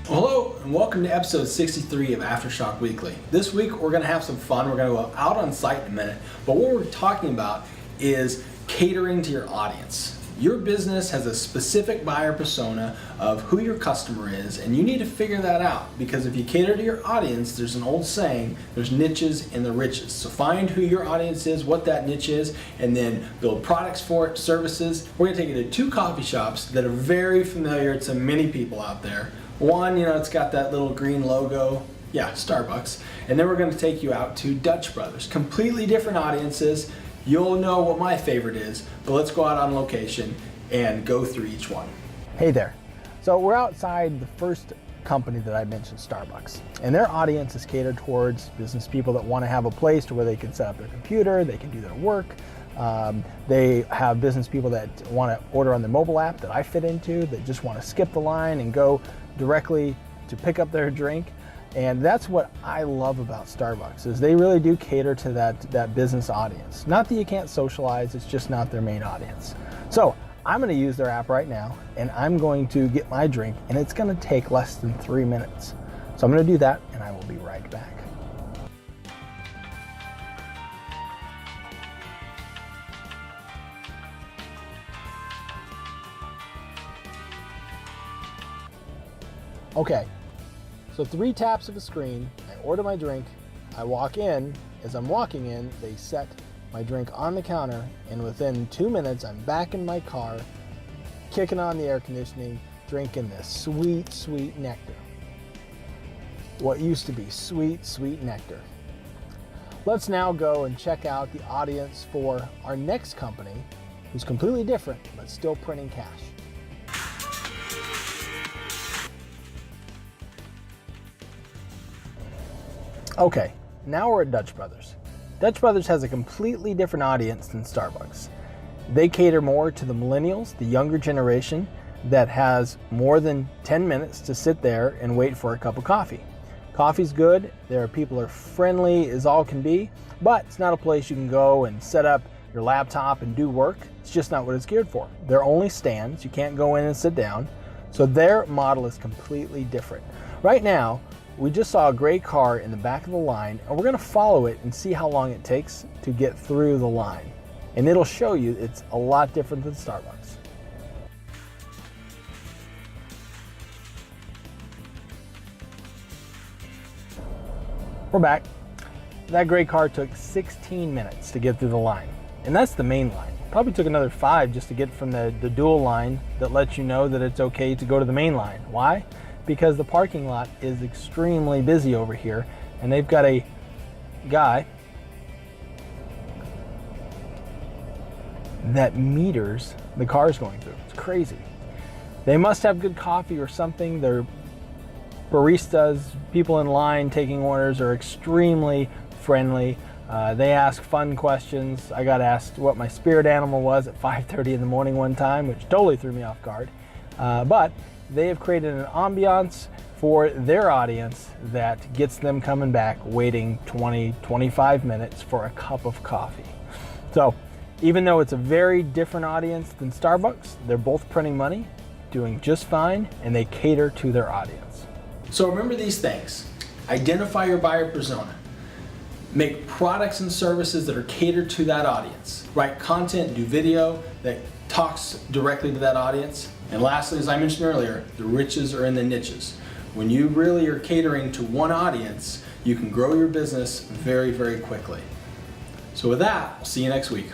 Hello and welcome to episode 63 of Aftershock Weekly. This week we're going to have some fun. We're going to go out on site in a minute, but what we're talking about is catering to your audience. Your business has a specific buyer persona of who your customer is, and you need to figure that out, because if you cater to your audience, there's an old saying, there's niches in the riches. So find who your audience is, what that niche is, and then build products for it, services. We're going to take you to two coffee shops that are very familiar to many people out there. One, it's got that little green logo, yeah, Starbucks. And then we're going to take you out to Dutch Brothers. Completely different audiences. You'll know what my favorite is, but let's go out on location and go through each one. Hey there. So we're outside the first company that I mentioned, Starbucks. And their audience is catered towards business people that want to have a place to where they can set up their computer, they can do their work. They have business people that want to order on the mobile app that I fit into, that just want to skip the line and go directly to pick up their drink. And that's what I love about Starbucks, is they really do cater to that business audience. Not that you can't socialize, it's just not their main audience. So I'm going to use their app right now, and I'm going to get my drink, and it's going to take less than 3 minutes. So I'm going to do that, and I will be right back. Okay. So 3 taps of a screen, I order my drink, I walk in. As I'm walking in, they set my drink on the counter, and within 2 minutes, I'm back in my car, kicking on the air conditioning, drinking this sweet, sweet nectar. What used to be sweet, sweet nectar. Let's now go and check out the audience for our next company, who's completely different, but still printing cash. Okay, now we're at Dutch Brothers. Dutch Brothers has a completely different audience than Starbucks. They cater more to the millennials, the younger generation that has more than 10 minutes to sit there and wait for a cup of coffee. Coffee's good, people are friendly as all can be, but it's not a place you can go and set up your laptop and do work. It's just not what it's geared for. They're only stands, you can't go in and sit down, so their model is completely different. Right now, we just saw a gray car in the back of the line, and we're going to follow it and see how long it takes to get through the line. And it'll show you it's a lot different than Starbucks. We're back. That gray car took 16 minutes to get through the line, and that's the main line. Probably took another 5 just to get from the dual line that lets you know that it's okay to go to the main line. Why? Because the parking lot is extremely busy over here, and they've got a guy that meters the cars going through. It's crazy. They must have good coffee or something. Their baristas, people in line taking orders, are extremely friendly. They ask fun questions. I got asked what my spirit animal was at 5:30 in the morning one time, which totally threw me off guard. But they have created an ambiance for their audience that gets them coming back, waiting 20, 25 minutes for a cup of coffee. So even though it's a very different audience than Starbucks, they're both printing money, doing just fine, and they cater to their audience. So remember these things. Identify your buyer persona. Make products and services that are catered to that audience. Write content, do video that talks directly to that audience. And lastly, as I mentioned earlier, the riches are in the niches. When you really are catering to one audience, you can grow your business very, very quickly. So with that, I'll see you next week.